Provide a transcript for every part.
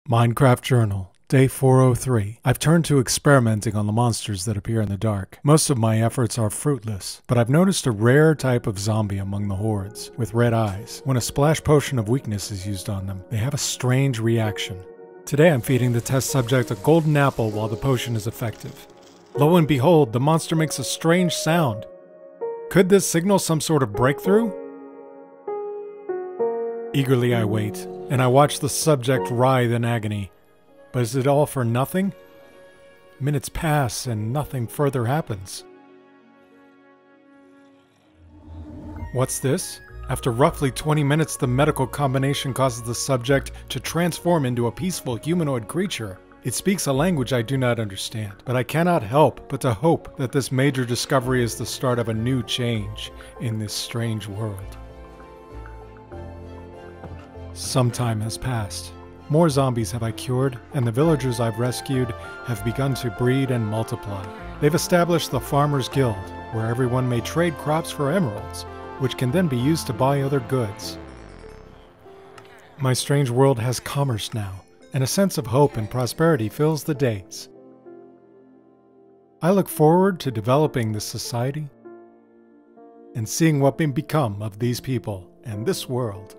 Minecraft Journal, Day 403. I've turned to experimenting on the monsters that appear in the dark. Most of my efforts are fruitless, but I've noticed a rare type of zombie among the hordes, with red eyes. When a splash potion of weakness is used on them, they have a strange reaction. Today I'm feeding the test subject a golden apple while the potion is effective. Lo and behold, the monster makes a strange sound. Could this signal some sort of breakthrough? Eagerly I wait, and I watch the subject writhe in agony. But is it all for nothing? Minutes pass and nothing further happens. What's this? After roughly 20 minutes, the medical combination causes the subject to transform into a peaceful humanoid creature. It speaks a language I do not understand, but I cannot help but to hope that this major discovery is the start of a new change in this strange world. Some time has passed. More zombies have I cured, and the villagers I've rescued have begun to breed and multiply. They've established the Farmers Guild, where everyone may trade crops for emeralds, which can then be used to buy other goods. My strange world has commerce now, and a sense of hope and prosperity fills the days. I look forward to developing this society and seeing what may become of these people and this world.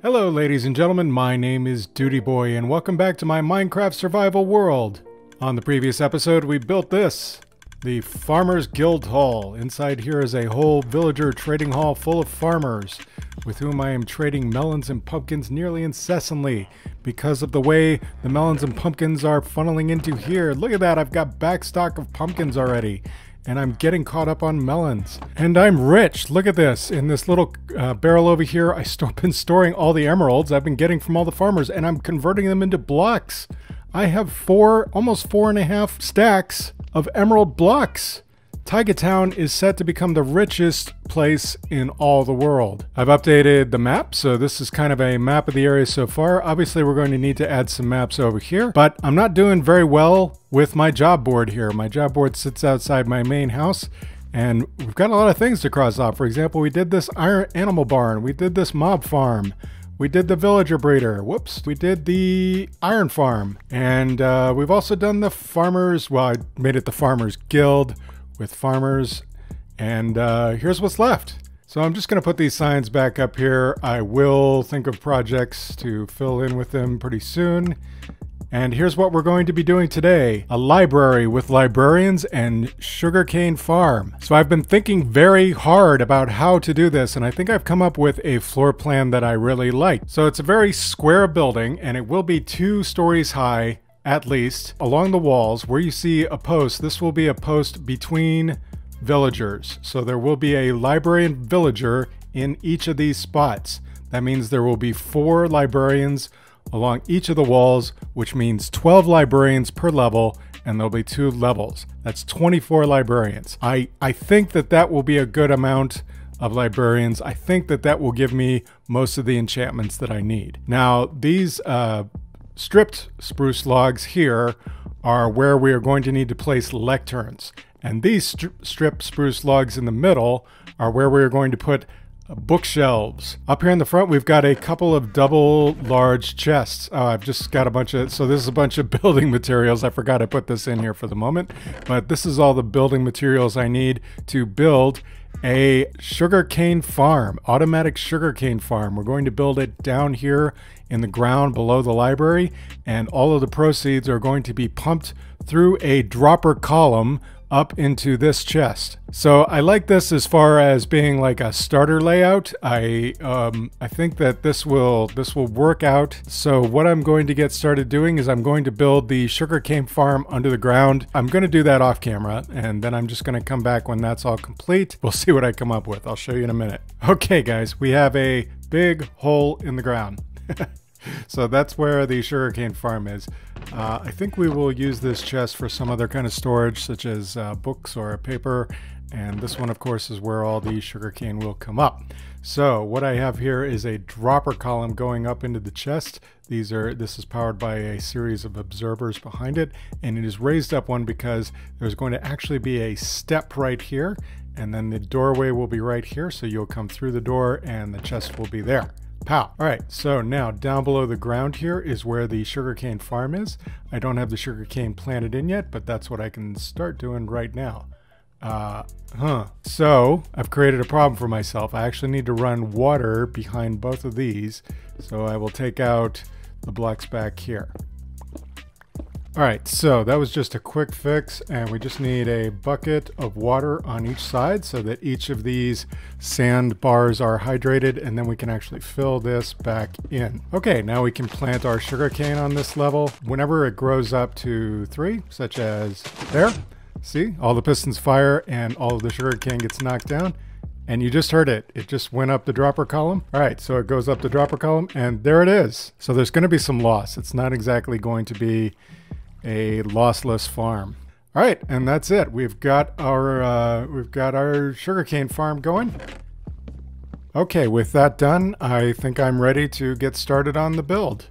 Hello ladies and gentlemen, my name is Duty Boy and welcome back to my Minecraft survival world. On the previous episode we built this, the Farmers Guild Hall. Inside here is a whole villager trading hall full of farmers with whom I am trading melons and pumpkins nearly incessantly because of the way the melons and pumpkins are funneling into here. Look at that, I've got backstock of pumpkins already. And I'm getting caught up on melons. And I'm rich. Look at this. In this little barrel over here, I've been storing all the emeralds I've been getting from all the farmers, and I'm converting them into blocks. I have almost 4.5 stacks of emerald blocks. Taiga Town is set to become the richest place in all the world. I've updated the map, so this is kind of a map of the area so far. Obviously, we're going to need to add some maps over here, but I'm not doing very well with my job board here. My job board sits outside my main house, and we've got a lot of things to cross off. For example, we did this animal barn, we did this mob farm, we did the villager breeder, whoops, we did the iron farm, and we've also done the farmers, well, I made it the Farmers Guild with farmers, and here's what's left. So I'm just going to put these signs back up here. I will think of projects to fill in with them pretty soon. And here's what we're going to be doing today. A library with librarians and sugarcane farm. So I've been thinking very hard about how to do this, and I think I've come up with a floor plan that I really like. So it's a very square building, and it will be 2 stories high, at least, along the walls. Where you see a post, this will be a post between villagers. So there will be a librarian villager in each of these spots. That means there will be 4 librarians along each of the walls, which means 12 librarians per level, and there'll be 2 levels. That's 24 librarians. I think that will be a good amount of librarians. I think that will give me most of the enchantments that I need. Now, these stripped spruce logs here are where we are going to need to place lecterns. And these stripped spruce logs in the middle are where we are going to put bookshelves. Up here in the front, we've got a couple of double large chests. Oh, I've just got a bunch of, so this is a bunch of building materials. I forgot to put this in here for the moment, but this is all the building materials I need to build a sugarcane farm, automatic sugarcane farm. We're going to build it down here in the ground below the library, and all of the proceeds are going to be pumped through a dropper column up into this chest. So I like this as far as being like a starter layout. I think that this will work out. So what I'm going to get started doing is I'm going to build the sugarcane farm under the ground. I'm going to do that off camera, and then I'm just going to come back when that's all complete. We'll see what I come up with. I'll show you in a minute. Okay guys, we have a big hole in the ground. So that's where the sugarcane farm is. I think we will use this chest for some other kind of storage, such as books or paper. And this one, of course, is where all the sugarcane will come up. So what I have here is a dropper column going up into the chest. This is powered by a series of observers behind it, and it is raised up one because there's going to actually be a step right here, and then the doorway will be right here. So you'll come through the door and the chest will be there. Pow. All right, so now down below the ground here is where the sugarcane farm is. I don't have the sugarcane planted in yet, but that's what I can start doing right now. So I've created a problem for myself. I actually need to run water behind both of these. So I will take out the blocks back here. All right, so that was just a quick fix, and we just need a bucket of water on each side so that each of these sand bars are hydrated, and then we can actually fill this back in. Okay, now we can plant our sugarcane on this level. Whenever it grows up to 3, such as there, see, all the pistons fire and all of the sugarcane gets knocked down. And you just heard it. It just went up the dropper column. All right, so it goes up the dropper column, and there it is. So there's going to be some loss. It's not exactly going to be a lossless farm. All right, and that's it. We've got our sugarcane farm going. Okay, with that done, I think I'm ready to get started on the build.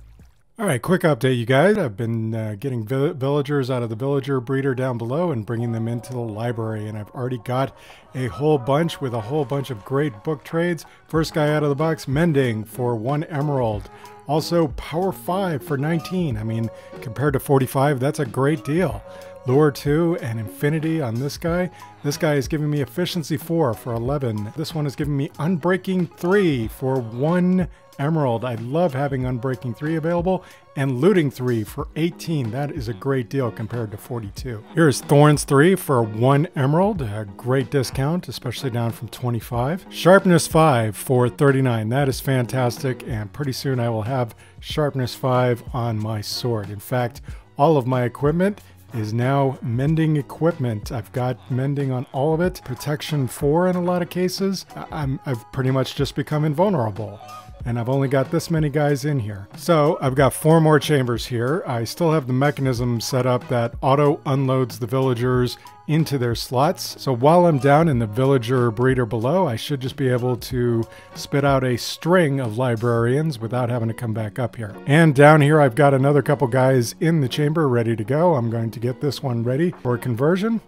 All right, quick update, you guys. I've been getting villagers out of the villager breeder down below and bringing them into the library, and I've already got a whole bunch with a whole bunch of great book trades. First guy out of the box, Mending for 1 emerald. Also, Power 5 for 19. I mean, compared to 45, that's a great deal. Lure 2 and Infinity on this guy. This guy is giving me Efficiency 4 for 11. This one is giving me Unbreaking 3 for 1 emerald. I love having Unbreaking 3 available, and Looting 3 for 18. That is a great deal compared to 42. Here's Thorns 3 for 1 emerald. A great discount, especially down from 25. Sharpness 5 for 39. That is fantastic, and pretty soon I will have Sharpness 5 on my sword. In fact, all of my equipment is now mending equipment. I've got mending on all of it. Protection 4 in a lot of cases. I've pretty much just become invulnerable. And I've only got this many guys in here. So I've got 4 more chambers here. I still have the mechanism set up that auto unloads the villagers into their slots. So while I'm down in the villager breeder below, I should just be able to spit out a string of librarians without having to come back up here. And down here, I've got another couple guys in the chamber ready to go. I'm going to get this one ready for conversion.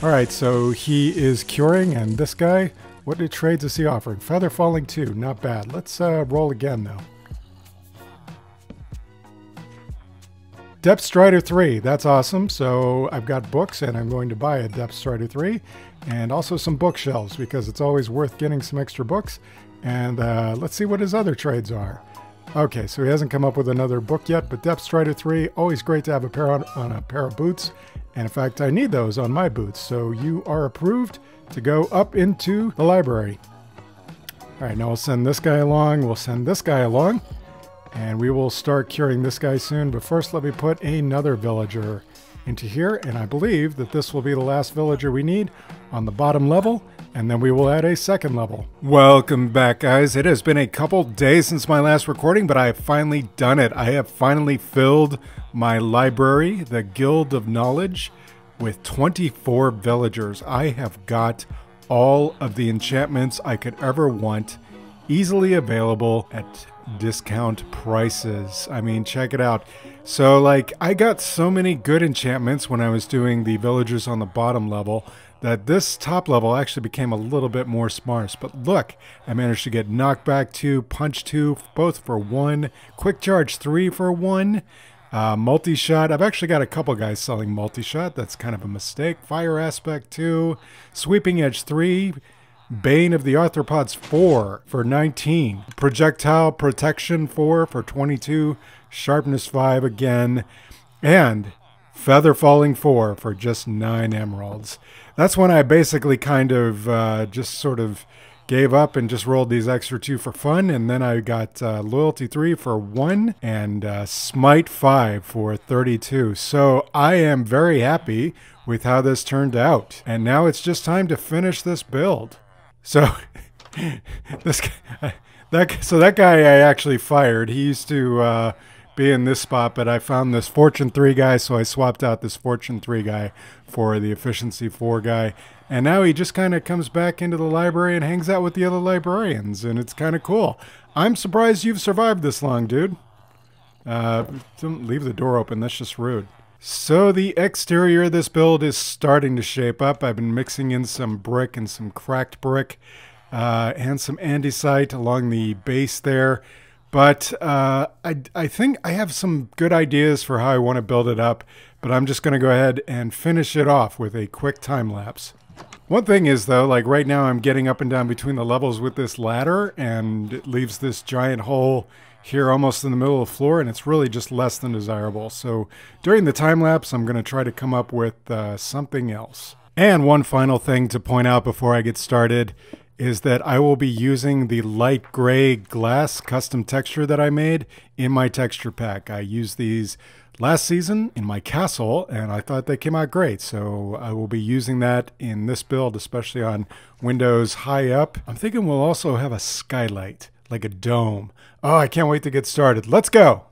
All right, so he is curing, and this guy, what trades is he offering? Feather Falling 2, not bad. Let's roll again, though. Depth Strider 3, that's awesome. So I've got books, and I'm going to buy a Depth Strider 3, and also some bookshelves, because it's always worth getting some extra books. And let's see what his other trades are. Okay, so he hasn't come up with another book yet, but Depth Strider 3, always great to have a pair on a pair of boots. And in fact, I need those on my boots. So you are approved to go up into the library. All right, now we'll send this guy along. We'll send this guy along. And we will start curing this guy soon. But first, let me put another villager into here. And I believe that this will be the last villager we need on the bottom level. And then we will add a second level. Welcome back, guys. It has been a couple days since my last recording, but I have finally done it. I have finally filled my library, the Guild of Knowledge, with 24 villagers. I have got all of the enchantments I could ever want, easily available at discount prices. I mean, check it out. So, like, I got so many good enchantments when I was doing the villagers on the bottom level that this top level actually became a little bit more sparse. But look, I managed to get Knockback 2, Punch 2, both for 1, Quick Charge 3 for 1, Multi-Shot. I've actually got a couple guys selling Multi-Shot. That's kind of a mistake. Fire Aspect 2, Sweeping Edge 3, Bane of the Arthropods 4 for 19, Projectile Protection 4 for 22, Sharpness 5 again, and Feather Falling 4 for just 9 emeralds. That's when I basically kind of just sort of gave up and just rolled these extra 2 for fun. And then I got Loyalty 3 for 1 and Smite 5 for 32. So I am very happy with how this turned out. And now it's just time to finish this build. So that guy I actually fired. He used to be in this spot, but I found this Fortune 3 guy, so I swapped out this Fortune 3 guy for the Efficiency 4 guy. And now he just kind of comes back into the library and hangs out with the other librarians, and it's kind of cool. I'm surprised you've survived this long, dude. Don't leave the door open, that's just rude. So the exterior of this build is starting to shape up. I've been mixing in some brick and some cracked brick. and some andesite along the base there. But I think I have some good ideas for how I want to build it up, but I'm just going to go ahead and finish it off with a quick time lapse. One thing is though, like right now I'm getting up and down between the levels with this ladder, and it leaves this giant hole here almost in the middle of the floor, and it's really just less than desirable. So during the time lapse, I'm going to try to come up with something else. And one final thing to point out before I get started is that I will be using the light gray glass custom texture that I made in my texture pack. I used these last season in my castle, and I thought they came out great. So I will be using that in this build, especially on windows high up. I'm thinking we'll also have a skylight, like a dome. Oh, I can't wait to get started. Let's go!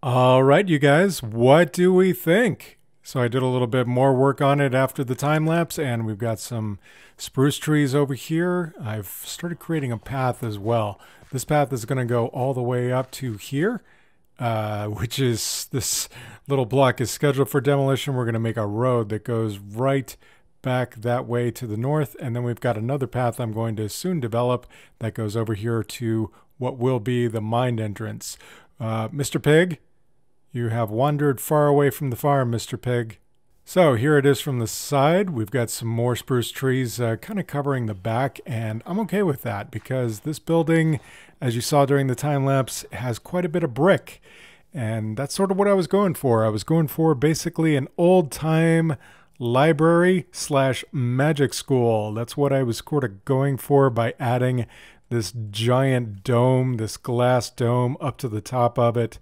All right, you guys, what do we think? So I did a little bit more work on it after the time lapse, and we've got some spruce trees over here. I've started creating a path as well. This path is going to go all the way up to here, which is this little block is scheduled for demolition. We're going to make a road that goes right back that way to the north, and then we've got another path I'm going to soon develop that goes over here to what will be the mine entrance. Mr. Pig, you have wandered far away from the farm, Mr. Pig. So here it is from the side. We've got some more spruce trees kind of covering the back, and I'm okay with that because this building, as you saw during the time lapse, has quite a bit of brick. And that's sort of what I was going for. I was going for basically an old-time library slash magic school. That's what I was sort of going for by adding this giant dome, this glass dome up to the top of it.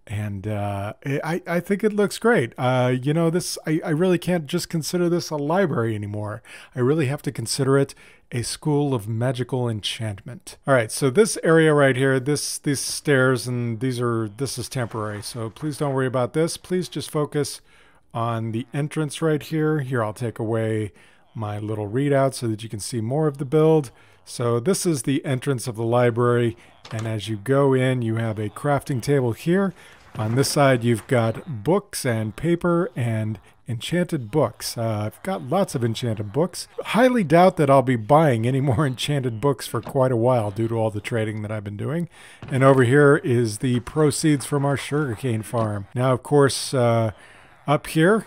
And I think it looks great. You know, I really can't just consider this a library anymore. I really have to consider it a school of magical enchantment. All right, so this area right here, these stairs, and this is temporary. So please don't worry about this. Please just focus on the entrance right here. Here, I'll take away my little readout so that you can see more of the build. So this is the entrance of the library, and as you go in, you have a crafting table here. On this side, you've got books and paper and enchanted books. I've got lots of enchanted books. Highly doubt that I'll be buying any more enchanted books for quite a while due to all the trading that I've been doing. And over here is the proceeds from our sugarcane farm. Now, of course, up here,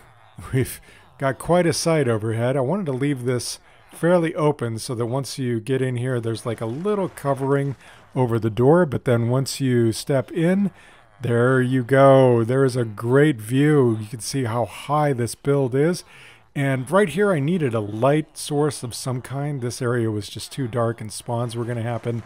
we've got quite a sight overhead. I wanted to leave this fairly open so that once you get in here, there's like a little covering over the door, but then once you step in, there you go. There is a great view. You can see how high this build is. And right here, I needed a light source of some kind. This area was just too dark and spawns were going to happen.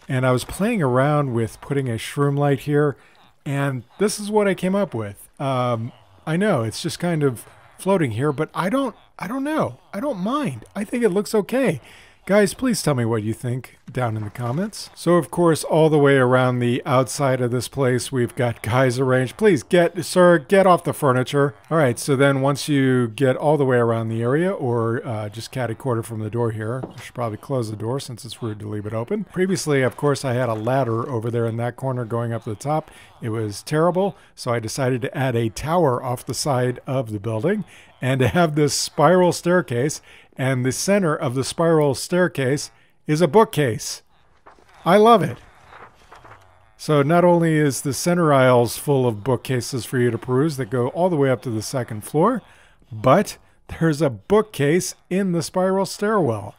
And I was playing around with putting a shroom light here, and this is what I came up with. I know it's just kind of floating here, but I don't know. I don't mind. I think it looks okay. Guys, please tell me what you think down in the comments. So, of course, all the way around the outside of this place, we've got guys arranged. Please, sir, get off the furniture. All right, so then once you get all the way around the area, or just catty-corner from the door here, I should probably close the door since it's rude to leave it open. Previously, of course, I had a ladder over there in that corner going up to the top. It was terrible, so I decided to add a tower off the side of the building and to have this spiral staircase. And the center of the spiral staircase is a bookcase. I love it. So not only is the center aisles full of bookcases for you to peruse that go all the way up to the second floor, but there's a bookcase in the spiral stairwell.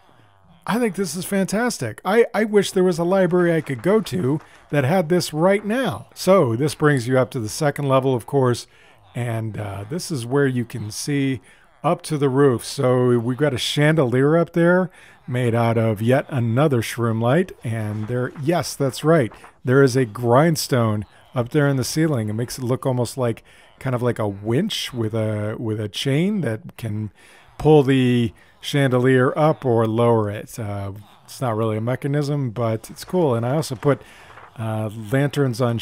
I think this is fantastic. I wish there was a library I could go to that had this right now. So this brings you up to the second level, of course, and this is where you can see up to the roof. So we've got a chandelier up there made out of yet another shroom light. And there, yes, that's right. There is a grindstone up there in the ceiling. It makes it look almost like kind of like a winch with a chain that can pull the chandelier up or lower it. It's not really a mechanism, but it's cool. And I also put lanterns on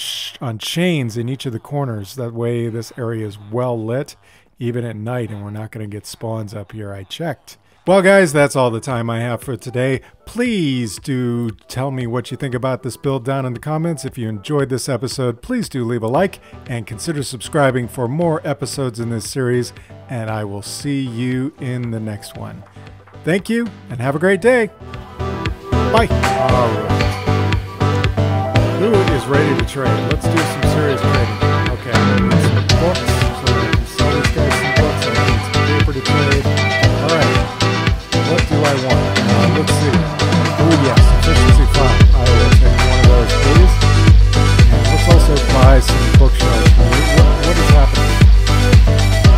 chains in each of the corners. That way this area is well lit even at night, and we're not going to get spawns up here. I checked. Well, guys, that's all the time I have for today. Please do tell me what you think about this build down in the comments. If you enjoyed this episode, please do leave a like and consider subscribing for more episodes in this series, and I will see you in the next one. Thank you, and have a great day. Bye. All right. Who is ready to trade? Let's do some serious trading. Okay, some books. This guy's some books. I need some paper to trade. All right. What do I want? Let's see.